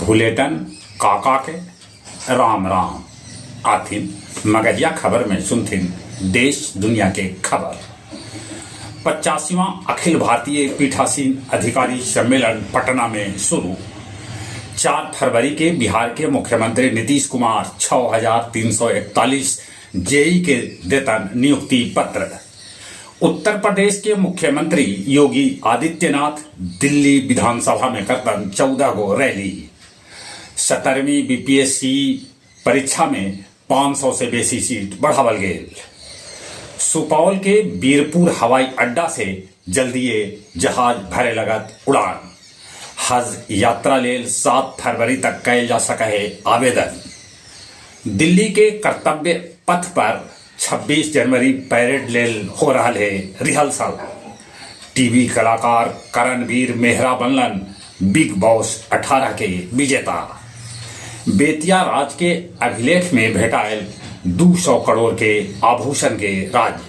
भूलेटन काका के राम राम आथिन मगजिया खबर में सुनथिन देश दुनिया के खबर। 85वां अखिल भारतीय पीठासीन अधिकारी सम्मेलन पटना में शुरू। 4 फरवरी के बिहार के मुख्यमंत्री नीतीश कुमार 6341 जेई के वेतन नियुक्ति पत्र। उत्तर प्रदेश के मुख्यमंत्री योगी आदित्यनाथ दिल्ली विधानसभा में करतन 14 गो रैली। 17वीं बीपीएससी परीक्षा में 500 से बेसी सीट बढ़ावल गेल। सुपौल के बीरपुर हवाई अड्डा से जल्दीए जहाज भरे लगत उड़ान। हज यात्रा लेल 7 फरवरी तक कैल जा सके है आवेदन। दिल्ली के कर्तव्य पथ पर 26 जनवरी पैरेड लेल हो रहा है रिहर्सल। टीवी कलाकार करणवीर मेहरा बनलन बिग बॉस 18 के विजेता। बेतिया राज के अभिलेख में भेटायल 200 करोड़ के आभूषण के राज।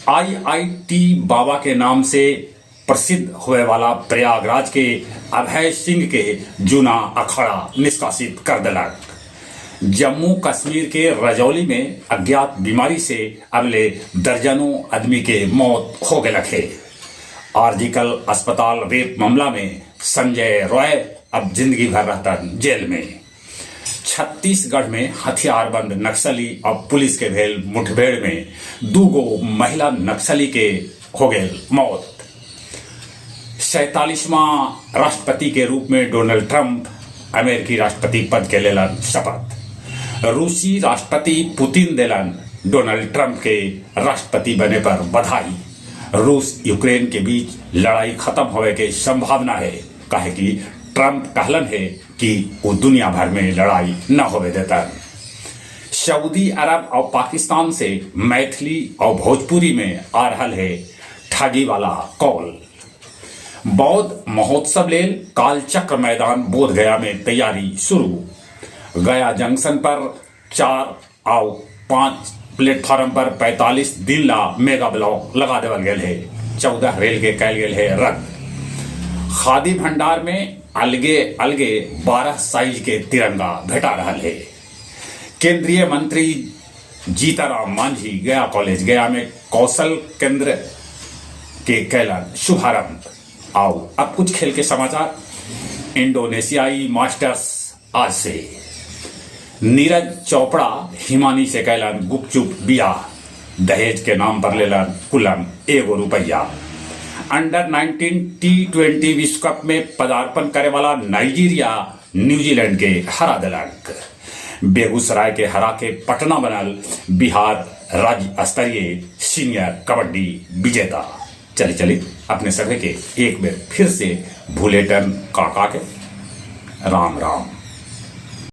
आईआईटी बाबा के नाम से प्रसिद्ध हुए वाला प्रयागराज के अभय सिंह के जूना अखाड़ा निष्कासित कर दिलक। जम्मू कश्मीर के रजौली में अज्ञात बीमारी से अगले दर्जनों आदमी के मौत हो गए है। आरजीकल अस्पताल रेप मामला में संजय रॉय अब जिंदगी भर रहता जेल में। छत्तीसगढ़ में हथियारबंद नक्सली और पुलिस के भेल मुठभेड़ में 2 गो महिला नक्सली के हो गए मौत। 47वां राष्ट्रपति के रूप में डोनाल्ड ट्रंप अमेरिकी राष्ट्रपति पद के लेलन शपथ। रूसी राष्ट्रपति पुतिन देलन डोनाल्ड ट्रंप के राष्ट्रपति बने पर बधाई। रूस यूक्रेन के बीच लड़ाई खत्म होने की संभावना है, कहे कि ट्रंप कहलन है कि वो दुनिया भर में लड़ाई न होने देता। सऊदी अरब और पाकिस्तान से मैथिली और भोजपुरी में आ रहा है ठगी वाला कॉल। बौद्ध महोत्सव लेल कालचक्र मैदान बोधगया में तैयारी शुरू। गया जंक्शन पर 4 और 5 प्लेटफॉर्म पर 45 दिन ला मेगा ब्लॉक लगा देवल गए है। 14 रेल के कैल गए है रद्द। खादी भंडार में अलगे अलगे 12 साइज के तिरंगा भेटा रहा है। केंद्रीय मंत्री जीताराम मांझी गया कॉलेज गया में कौशल केंद्र के कैलन शुभारंभ। आओ अब कुछ खेल के समाचार। इंडोनेशियाई मास्टर्स आज से। नीरज चोपड़ा हिमानी से कैलन गुपचुप बियाह। दहेज के नाम पर लेलन कुलम 1 रुपया। अंडर 19 T20 विश्व कप में पदार्पण करे वाला नाइजीरिया न्यूजीलैंड के हरा दिलक। बेगूसराय के हरा के पटना बनल बिहार राज्य स्तरीय सीनियर कबड्डी विजेता। चली अपने सभी के एक बार फिर से भूलेटन काका के राम राम।